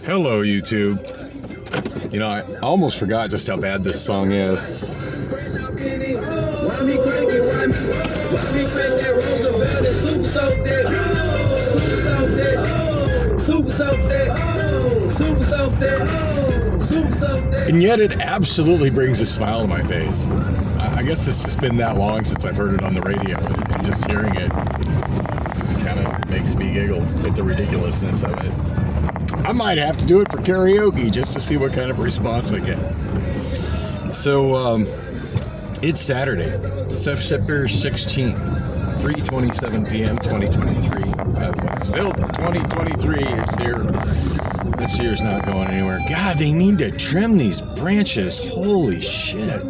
Hello, YouTube. You know, I almost forgot just how bad this song is. And yet it absolutely brings a smile to my face. I guess it's just been that long since I've heard it on the radio, and just hearing it kind of makes me giggle at the ridiculousness of it. I might have to do it for karaoke just to see what kind of response I get. So, it's Saturday, September 16th, 3:27 p.m., 2023. By the way, still 2023 is here. This year's not going anywhere. God, they need to trim these branches. Holy shit.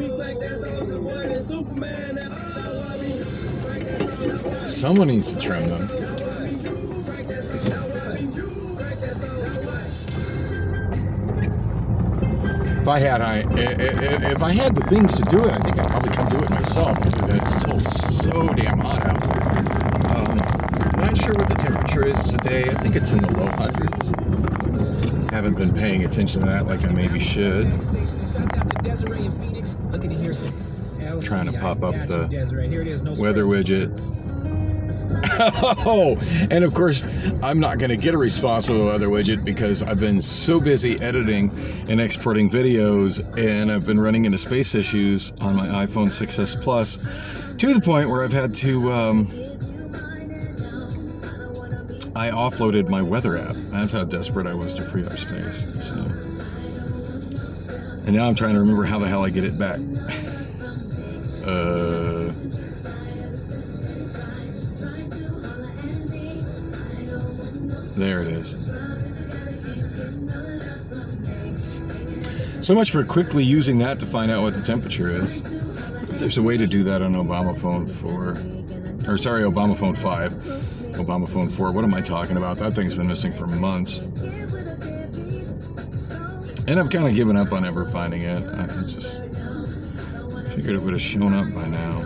Someone needs to trim them. If I had the things to do it, I think I'd probably come do it myself. But it's still so damn hot out. I'm not sure what the temperature is today. I think it's in the low hundreds. Haven't been paying attention to that like I maybe should. Trying to pop up the weather widget. Oh, and of course, I'm not going to get a response from the weather widget because I've been so busy editing and exporting videos, and I've been running into space issues on my iPhone 6s Plus to the point where I've had to, I offloaded my weather app. That's how desperate I was to free up space. So, and now I'm trying to remember how the hell I get it back. There it is. So much for quickly using that to find out what the temperature is. If there's a way to do that on Obamaphone 5. Obamaphone 4, what am I talking about? That thing's been missing for months. And I've kind of given up on ever finding it. I just figured it would have shown up by now.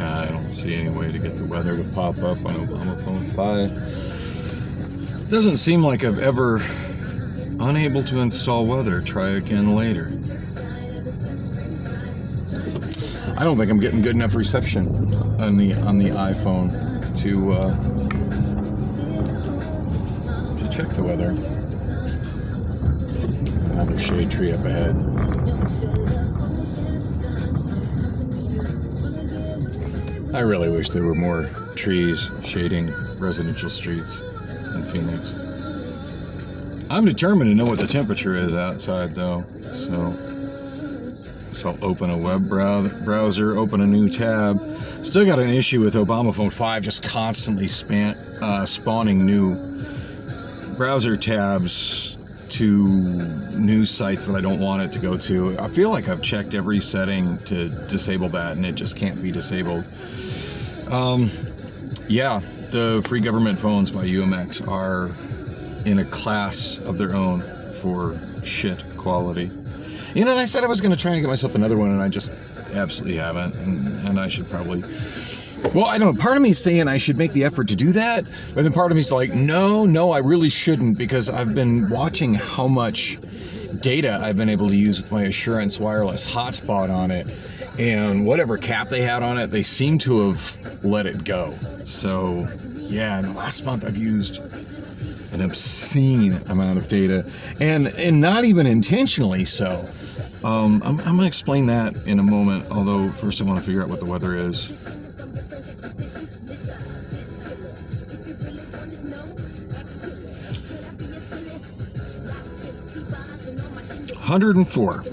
I don't see any way to get the weather to pop up on Obamaphone 5. Doesn't seem like I've ever unable to install weather. Try again later. I don't think I'm getting good enough reception on the iPhone to check the weather. Another shade tree up ahead. I really wish there were more trees shading residential streets in Phoenix. I'm determined to know what the temperature is outside, though. So I'll open a web browser, open a new tab. Still got an issue with Obamaphone 5 just constantly spawning new browser tabs to news sites that I don't want it to go to. I feel like I've checked every setting to disable that, and it just can't be disabled. Yeah, the free government phones by UMX are in a class of their own for shit quality. You know, and I said I was going to try and get myself another one, and I just absolutely haven't. And I should probably... Well, I don't know. Part of me is saying I should make the effort to do that, but then part of me is like, no, I really shouldn't, because I've been watching how much data I've been able to use with my Assurance wireless hotspot on it, and whatever cap they had on it, they seem to have let it go. So, yeah, in the last month I've used an obscene amount of data, and not even intentionally so. I'm going to explain that in a moment, although first I want to figure out what the weather is. $104.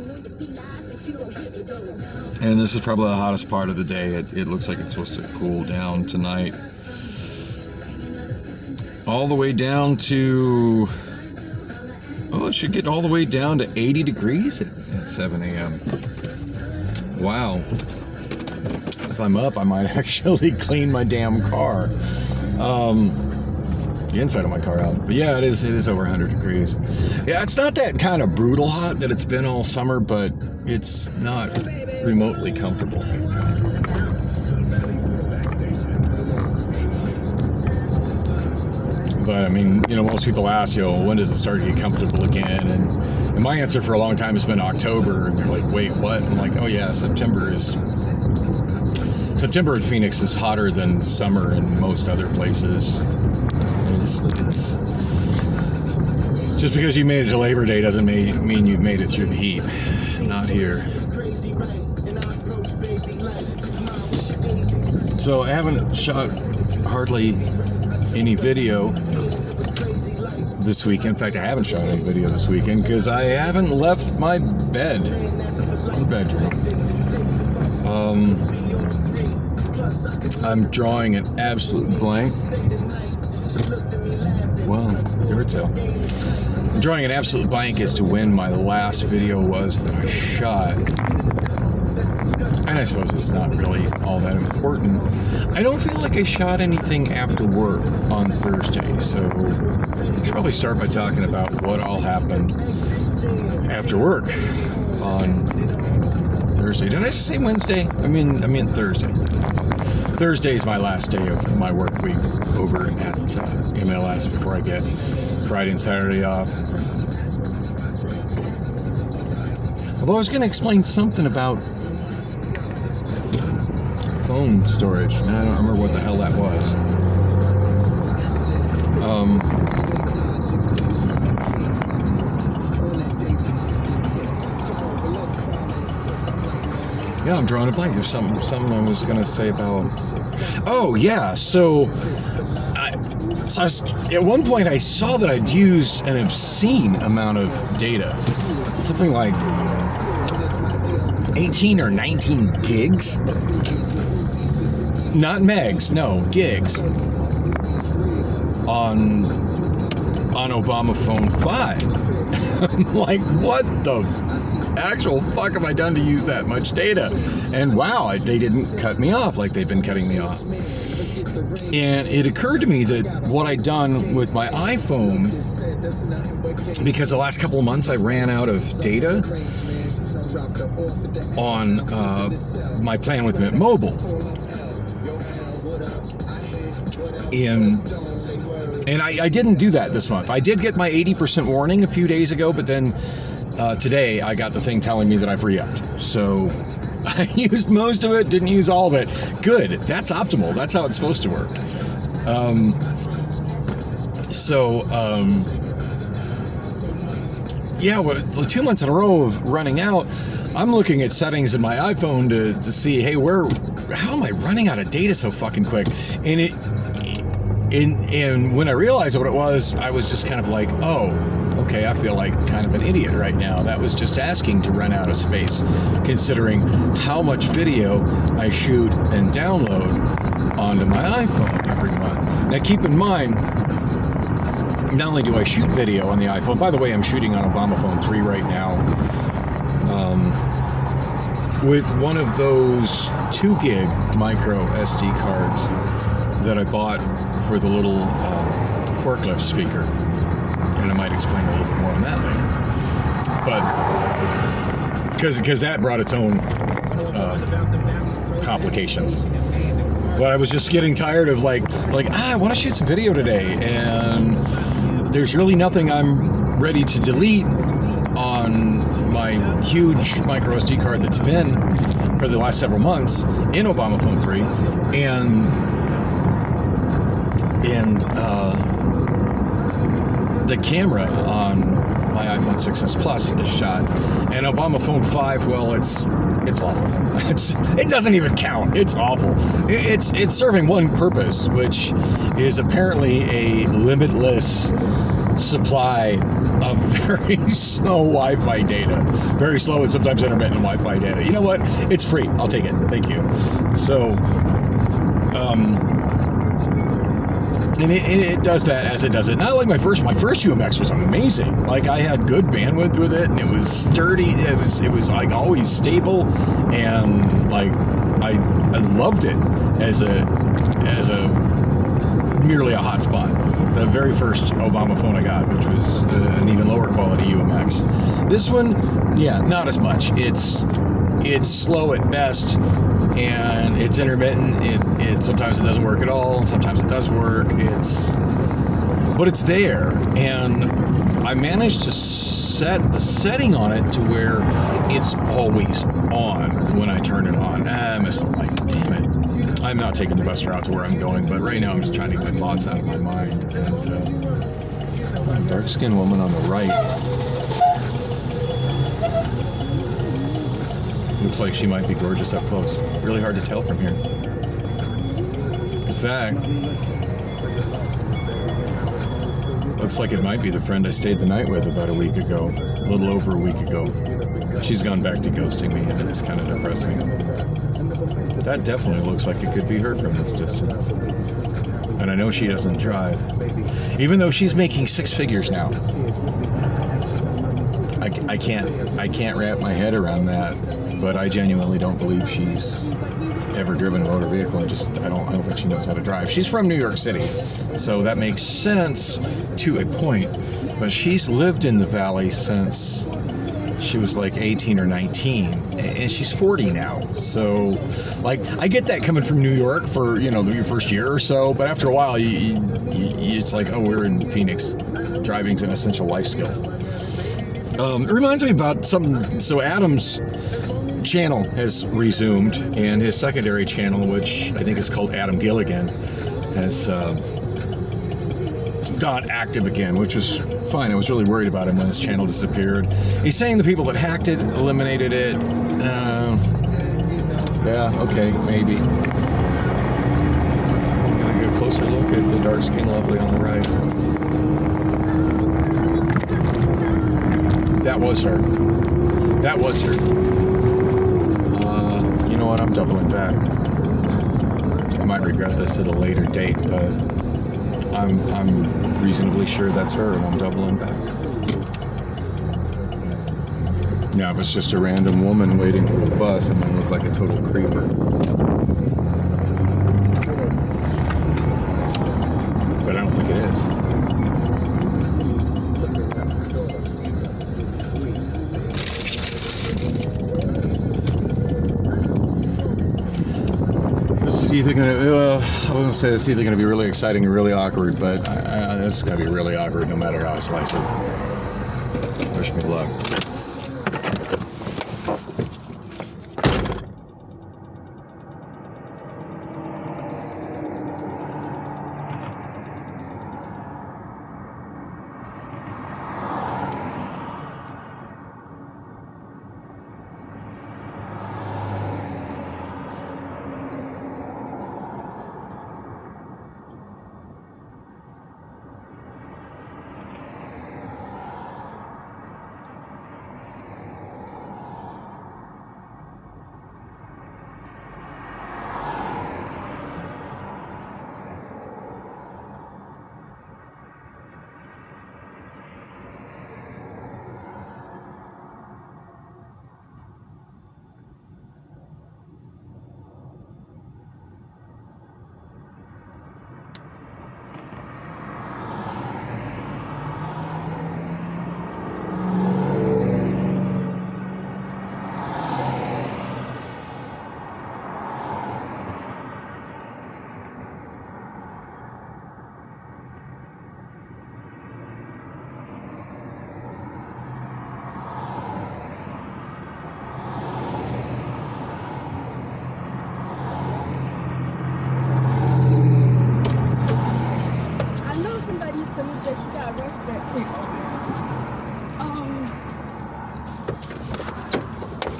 And this is probably the hottest part of the day. It looks like it's supposed to cool down tonight. All the way down to... Oh, it should get all the way down to 80 degrees at 7 a.m. Wow. If I'm up, I might actually clean my damn car. the inside of my car out. But yeah, it is over 100 degrees. Yeah, it's not that kind of brutal hot that it's been all summer, but it's not remotely comfortable. But I mean, most people ask, when does it start to get comfortable again? And my answer for a long time has been October. And they're like, wait, what? I'm like, oh yeah, September in Phoenix is hotter than summer in most other places. It's just because you made it to Labor Day doesn't mean you've made it through the heat. Not here. So I haven't shot hardly any video this weekend. In fact, I haven't shot any video this weekend because I haven't left my bedroom. I'm drawing an absolute blank. Well, here it's out. I'm drawing an absolute blank as to when my last video was that I shot. And I suppose it's not really all that important. I don't feel like I shot anything after work on Thursday, so I should probably start by talking about what all happened after work on Thursday. Did I just say Wednesday? I mean Thursday. Thursday is my last day of my work week over at MLS before I get Friday and Saturday off. Although I was going to explain something about phone storage, and I don't remember what the hell that was. Yeah, I'm drawing a blank. There's something I was going to say about... Oh, yeah. So at one point I saw that I'd used an obscene amount of data. Something like 18 or 19 gigs. Not megs, no, gigs. On Obamaphone 5. I'm like, what the actual fuck have I done to use that much data? And wow, they didn't cut me off like they've been cutting me off. And it occurred to me that what I'd done with my iPhone, because the last couple of months I ran out of data on my plan with Mint Mobile. And I didn't do that this month. I did get my 80% warning a few days ago, but then today I got the thing telling me that I've re-upped. So I used most of it, didn't use all of it. Good. That's optimal. That's how it's supposed to work. Yeah, well, 2 months in a row of running out, I'm looking at settings in my iPhone to see, hey, how am I running out of data so fucking quick? And when I realized what it was, I was just kind of like, oh, okay, I feel like kind of an idiot right now. That was just asking to run out of space, considering how much video I shoot and download onto my iPhone every month. Now, keep in mind, not only do I shoot video on the iPhone, by the way, I'm shooting on Obamaphone 3 right now, with one of those 2 gig micro SD cards that I bought for the little forklift speaker. And I might explain a little bit more on that later. But because that brought its own complications. But I was just getting tired of I want to shoot some video today, and there's really nothing I'm ready to delete on my huge micro SD card that's been for the last several months in Obamaphone 3, and the camera on my iPhone 6s Plus is shot, and Obamaphone 5, well, it's awful. It doesn't even count. It's awful. It's serving one purpose, which is apparently a limitless supply of very slow Wi-Fi data. Very slow and sometimes intermittent Wi-Fi data. You know what? It's free. I'll take it. Thank you. So, and it does that as it does it. Not like my first UMX was amazing. Like, I had good bandwidth with it, and it was sturdy. It was like always stable, and like I loved it as a merely a hotspot. the very first Obamaphone I got, which was an even lower quality UMX. This one, yeah, not as much. It's slow at best, and it's intermittent. It sometimes it doesn't work at all. Sometimes it does work. But it's there, and I managed to set the setting on it to where it's always on when I turn it on. I missed the light. Damn it. I'm not taking the bus route to where I'm going, but right now I'm just trying to get my thoughts out of my mind. And dark-skinned woman on the right. Looks like she might be gorgeous up close. Really hard to tell from here. In fact, looks like it might be the friend I stayed the night with about a week ago. A little over a week ago. She's gone back to ghosting me, and it's kind of depressing. That definitely looks like it could be her from this distance. And I know she doesn't drive. Even though she's making 6 figures now. I can't wrap my head around that, but I genuinely don't believe she's ever driven a motor vehicle. I don't think she knows how to drive. She's from New York City, so that makes sense to a point, but she's lived in the Valley since she was like 18 or 19, and she's 40 now. So, like, I get that coming from New York for, your first year or so, but after a while, it's like, oh, we're in Phoenix. Driving's an essential life skill. It reminds me about something. So Adam's channel has resumed, and his secondary channel, which I think is called Adam Gilligan, has got active again, which was fine. I was really worried about him when his channel disappeared. He's saying the people that hacked it eliminated it. Yeah, okay, maybe. I'm gonna get a closer look at the dark skin lovely on the right. That was her. That was her. You know what? I'm doubling back. I might regret this at a later date, but I'm reasonably sure that's her, and I'm doubling back. Now, if it's just a random woman waiting for a bus, I'm gonna look like a total creeper. But I don't think it is. Either gonna, I wouldn't say it's either gonna be really exciting or really awkward, but this is gonna be really awkward no matter how I slice it. Wish me luck.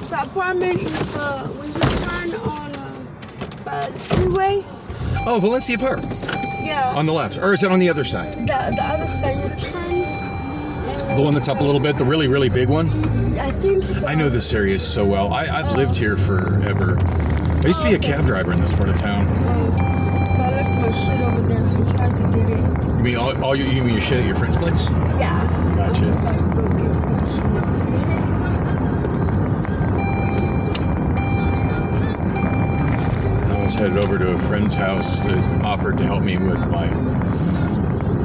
The apartment is when you turn on by the freeway. Oh, Valencia Park. Yeah. On the left, or is it on the other side? The other side, you turn. The one that's up a little bit, the really, really big one? I think so. I know this area so well. I've lived here forever. I used to be a cab driver in this part of town. So I left my shit over there, so I tried to get it. You mean you mean your shit at your friend's place? Yeah. Gotcha. I'm about to go get my shit. I was headed over to a friend's house that offered to help me with my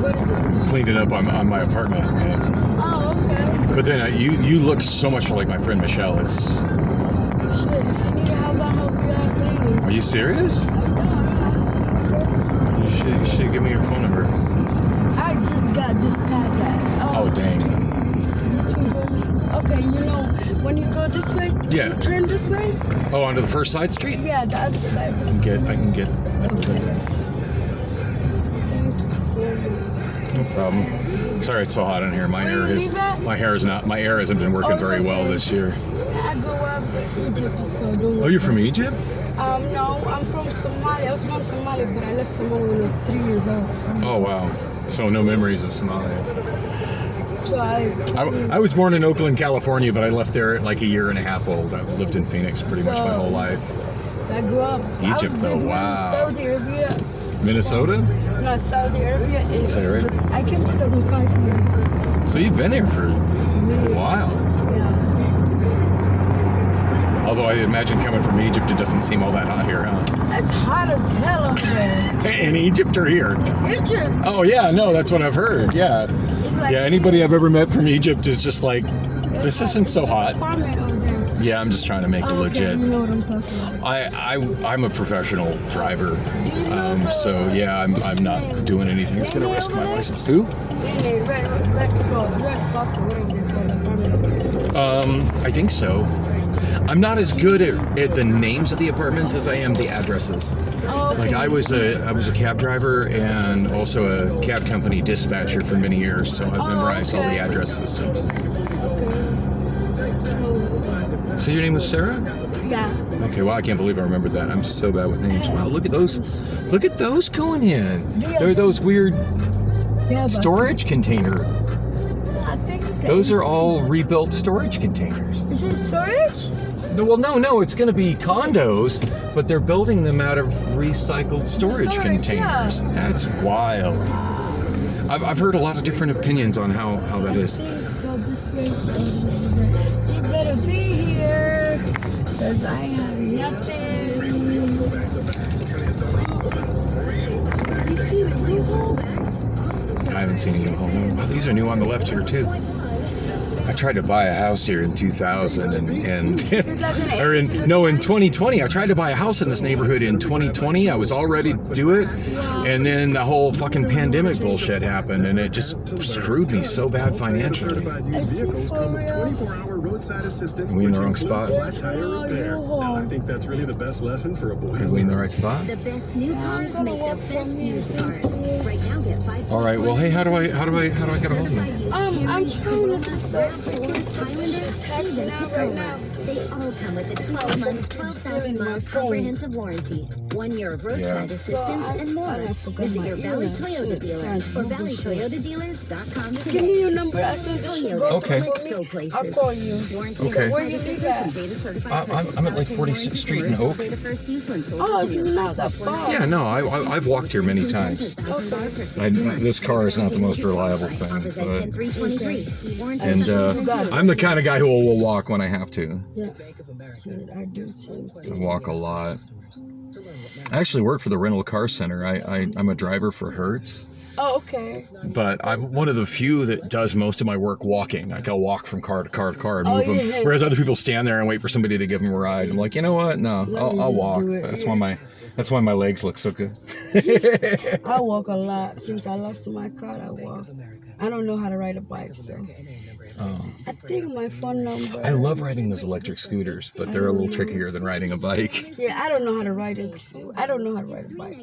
What is it? Cleaned it up on my apartment. And, Oh, okay. but then you look so much like my friend Michelle. It's. Shit, if you need help, I'll help you out cleaning. Are you serious? You should give me your phone number. I just got this tab back. Oh dang. You can go. Okay, you know when you go this way, Yeah. you turn this way. Oh, onto the first side street? Yeah, the other side. I can get. No problem. Sorry, it's so hot in here. My hair hasn't been working very well this year. I grew up in Egypt, so don't. Oh, you're from Egypt? No, I'm from Somalia. I was born in Somalia, but I left Somalia when I was 3 years old. Oh wow. So no memories of Somalia. So I was born in Oakland, California, but I left there at like a year and a half old. I've lived in Phoenix pretty much my whole life. So I grew up. Egypt, though, wow. Saudi Arabia. Minnesota? No, Saudi Arabia and Saudi Arabia. Egypt. I came 2005 here. So you've been here for a while. Yeah. Although I imagine coming from Egypt, it doesn't seem all that hot here, huh? It's hot as hell up there. In Egypt or here? Egypt. Oh yeah, no, that's what I've heard. Yeah. It's like, Yeah, anybody I've ever met from Egypt is just like, this isn't so hot. Apartment over there. Yeah, I'm just trying to make it Okay, legit. you know what I'm talking about. I'm a professional driver, so yeah, I'm not doing anything that's gonna risk my license. Who? Red Fox or whatever they call it. I think so. I'm not as good at the names of the apartments as I am the addresses. Oh, okay. Like I was a cab driver and also a cab company dispatcher for many years, so I've memorized all the address systems. So your name was Sarah? Yeah. Okay, well I can't believe I remembered that. I'm so bad with names. Wow, look at those going in. They're those weird storage container. I think it's Those are all rebuilt storage containers. Is it storage? No, it's going to be condos, but they're building them out of recycled storage containers. Yeah. That's wild. I've heard a lot of different opinions on how that is. Go this way. You better be here, because I have nothing. You see the U-Haul? I haven't seen a U-Haul. Oh, these are new on the left here too. I tried to buy a house here in 2000 and or in 2020. I tried to buy a house in this neighborhood in 2020. I was all ready to do it, and then the whole fucking pandemic bullshit happened, and it just screwed me so bad financially. Is it for real? Are we in the wrong spot? I think that's really the best lesson for a boy. Are we in the right spot? The best new cars make the best used cars. Right now, get 5. All right. Well, hey, how do I get a hold of you? I'm trying to just text now right now. They all come with a 12-month, 12,000-mile comprehensive warranty, 1 year of roadside assistance, and more. Visit your Valley Toyota dealer or valleytoyotadealers.com today. Give me your number as soon as you go Okay. for me. I'll call you. Okay. Where you live at? I'm at like 46th Street in Oak. Oh, it's not that far. Yeah, no, I've walked here many times. This car is not the most reliable thing, but and I'm the kind of guy who will walk when I have to. Yeah. I do too. I walk a lot. I actually work for the rental car center. I'm a driver for Hertz. Oh, okay. But I'm one of the few that does most of my work walking. Like I'll walk from car to car to car and move them. Yeah. Whereas other people stand there and wait for somebody to give them a ride. I'm like, you know what? No, I'll walk. That's why my legs look so good. I walk a lot. Since I lost my car, I walk. I don't know how to ride a bike, so. I think my phone number. I love riding those electric scooters, but they're a little trickier than riding a bike. Yeah, I don't know how to ride it. I don't know how to ride a bike.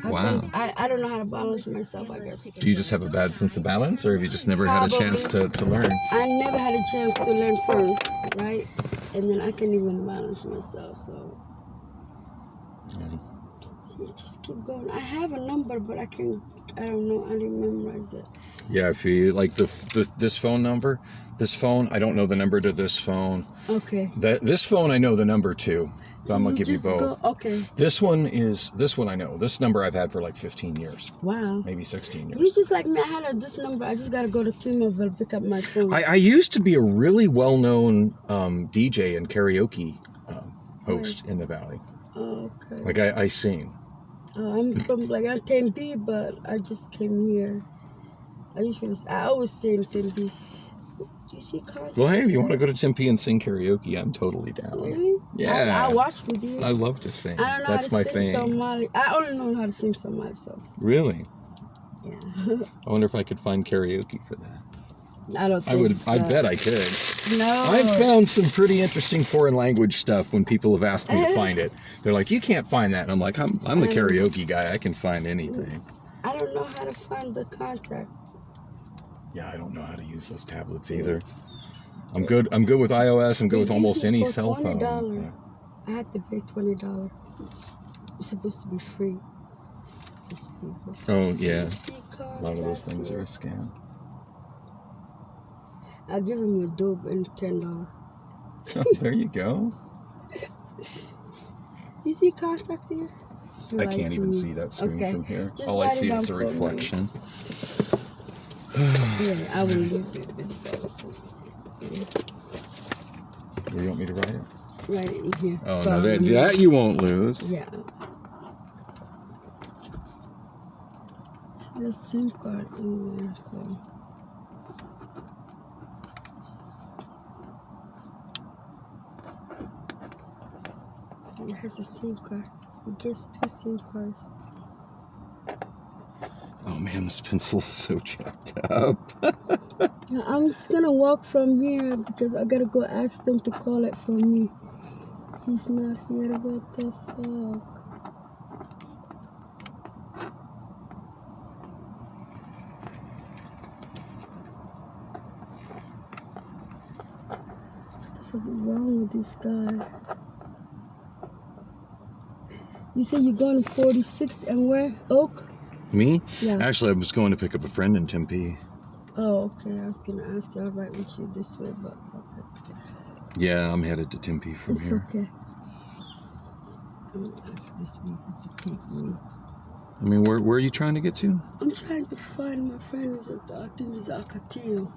Wow. I don't know how to balance myself, I guess. Do you just have a bad sense of balance, or have you just never had a chance to learn? I never had a chance to learn first, right? And then I can't even balance myself, so. Just keep going. I have a number, but I don't know. I didn't memorize it. Yeah, if you like this phone number, this phone, I don't know the number to this phone. Okay. This phone I know the number to. So I'm gonna give you both. Okay. This one I know. This number I've had for like 15 years. Wow. Maybe 16 years. You just like me. I had this number. I just gotta go to T-Mobile, pick up my phone. I used to be a really well-known DJ and karaoke host in the Valley. Oh, okay. Like I sing. I'm from like I'm 10B, but I just came here. I always stay in Tempe. You see contact? Well, hey, if you want to go to Tempe and sing karaoke, I'm totally down. Really? Yeah. I watch with you. I love to sing. I don't know That's how my to sing thing. Somali. I only know how to sing Somali, so. Really? Yeah. I wonder if I could find karaoke for that. I don't think I bet I could. No. I've found some pretty interesting foreign language stuff when people have asked me to find it. They're like, you can't find that. And I'm like, I'm the karaoke guy. I can find anything. I don't know how to find the contact. Yeah, I don't know how to use those tablets either. I'm good with iOS. I'm good with almost any cell phone. $20. I had to pay $20. It's supposed to be free. It's free. Oh, yeah. A lot of those things are a scam. I'll give him a dope and $10. Oh, there you go. You see contacts here? I can't even see that screen from here. Just All I write it see down is the for me. reflection. Yeah, I will use it. It's better. Where do you want me to write it? Right in here. Oh, So no, that you won't lose. Yeah. There's SIM card in there, so. It has a SIM card. It gets 2 SIM cards. Oh man, this pencil's so jacked up. Now, I'm just gonna walk from here because I gotta go ask them to call it for me. He's not here. What the fuck? What the fuck is wrong with this guy? You say you're going to 46 and where? Oak? Me? Yeah. Actually, I was going to pick up a friend in Tempe. Oh, okay. I was gonna ask you. I'll ride with you this way, but okay. Yeah, I'm headed to Tempe from It's here. okay. I'm gonna ask this vehicle to take me. I mean, where are you trying to get to? I'm trying to find my friend. I think he's Akatil.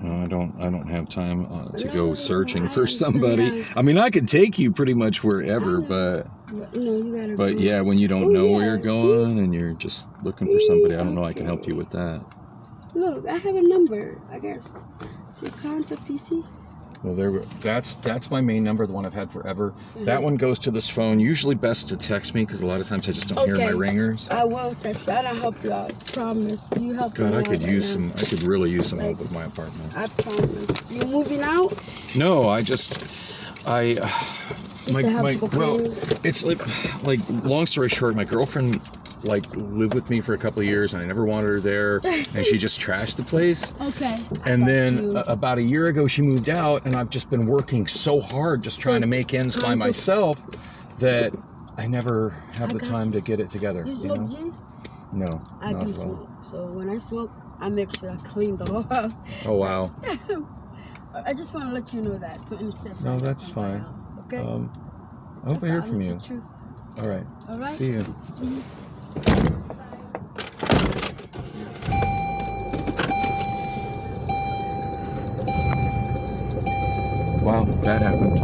I don't have time to No, go searching for I somebody. understand. I mean, I could take you pretty much wherever, but You gotta but go. yeah, when you don't know where yeah, you're going and you're just looking for somebody, I don't know. I can help you with that. Look, I have a number. I guess. See, contact DC. Well, that's my main number, the one I've had forever. That one goes to this phone. Usually best to text me because a lot of times I just don't hear my ringers. I will text you. I'll help you out. Promise. You help me God, I out could right use now. I could really use some help with my apartment. I promise. You moving out? No, well, it's like long story short, my girlfriend lived with me for a couple of years and I never wanted her there and she just trashed the place. Okay. And then about a year ago she moved out and I've just been working so hard just trying to make ends by myself that I never have the time to get it together. You smoke G? No, I not do at all. smoke. So when I smoke, I make sure I clean the whole house. Oh wow. I just want to let you know that. So instead of No, that's fine. else, okay? I hope I hear from you. Truth. All right. All right. See you. Mm-hmm. Wow, that happened.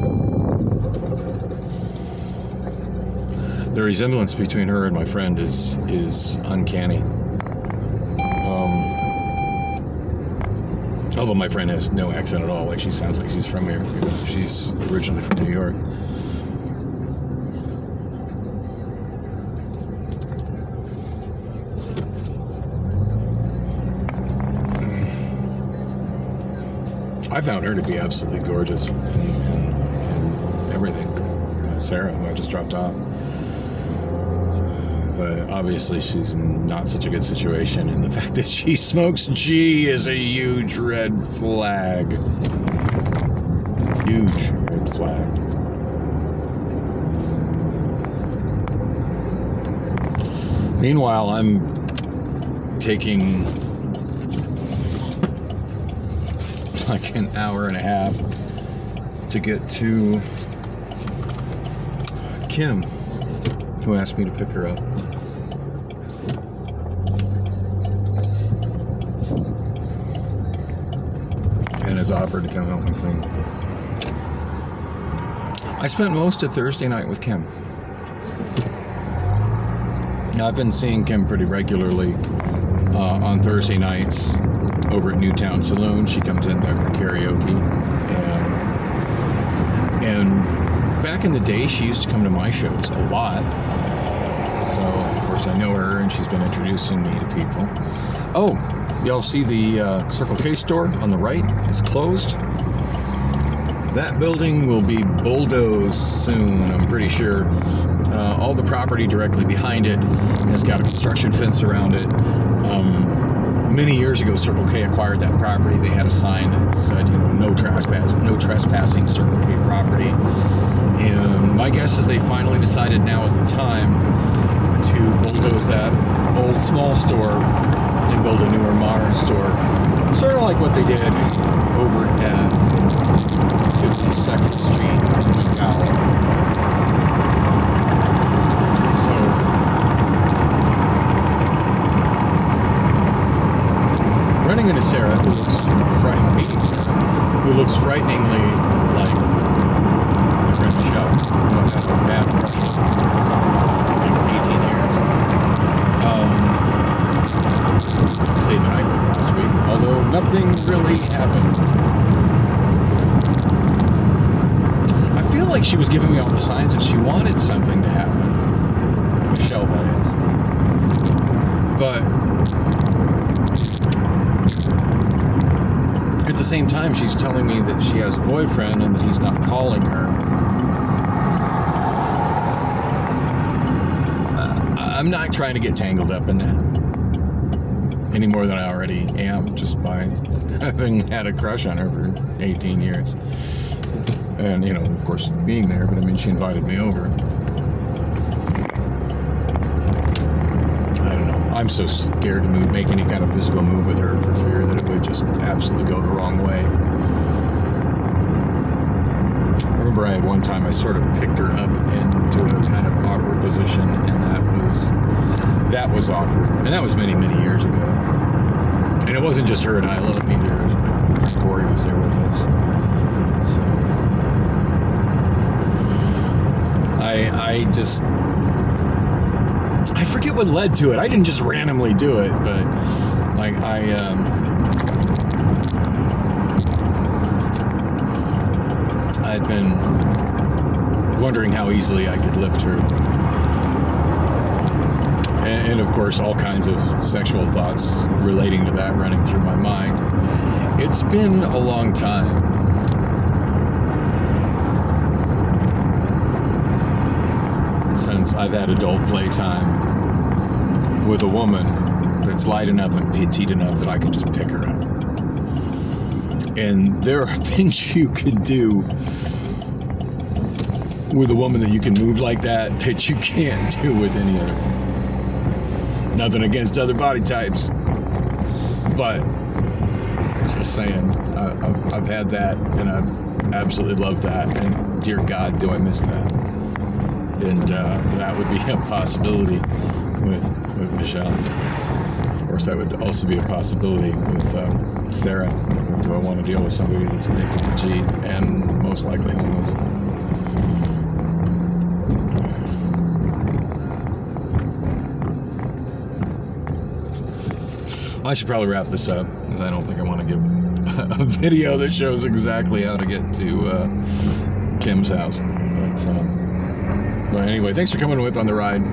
The resemblance between her and my friend is uncanny. Although my friend has no accent at all, like she sounds like she's from here. She's originally from New York. I found her to be absolutely gorgeous and everything. Sarah, who I just dropped off. But obviously she's in not such a good situation, and the fact that she smokes G is a huge red flag. Huge red flag. Meanwhile, I'm taking like an hour and a half to get to Kim, who asked me to pick her up. And has offered to come help me clean. I spent most of Thursday night with Kim. Now, I've been seeing Kim pretty regularly on Thursday nights over at Newtown Saloon. She comes in there for karaoke. And back in the day, she used to come to my shows a lot. So, of course, I know her, and she's been introducing me to people. Oh, y'all see the Circle K store on the right? It's closed. That building will be bulldozed soon, I'm pretty sure. All the property directly behind it has got a construction fence around it. Many years ago, Circle K acquired that property. They had a sign that said, no trespassing Circle K property. And my guess is they finally decided now is the time to bulldoze that old small store and build a newer modern store. Sort of like what they did over at 52nd Street in McAllen. So, running into Sarah, who looks frighteningly like my friend Michelle, who I've had a bad crush on for 18 years. Stayed the night with last week, although nothing really happened. I feel like she was giving me all the signs that she wanted something to happen. Michelle, that is. But at the same time, she's telling me that she has a boyfriend and that he's not calling her. I'm not trying to get tangled up in that any more than I already am, just by having had a crush on her for 18 years. And, of course, being there, but I mean, she invited me over. I don't know. I'm so scared to make any kind of physical move with her for fear that it would just absolutely go the wrong way. I remember I had one time I sort of picked her up into a kind of awkward position, and that was awkward. And that was many, many years ago. And it wasn't just her and I loved either. Corey was there with us. So I forget what led to it. I didn't just randomly do it, but like I'd been wondering how easily I could lift her. And of course, all kinds of sexual thoughts relating to that running through my mind. It's been a long time. Since I've had adult playtime with a woman that's light enough and petite enough that I can just pick her up. And there are things you can do with a woman that you can move like that you can't do with any other. Nothing against other body types, but just saying, I've had that, and I've absolutely loved that, and dear God, do I miss that. And that would be a possibility with Michelle. Of course, that would also be a possibility with Sarah. Do I want to deal with somebody that's addicted to G and most likely homeless? I should probably wrap this up, because I don't think I want to give a video that shows exactly how to get to Kim's house. But anyway, thanks for coming with on the ride.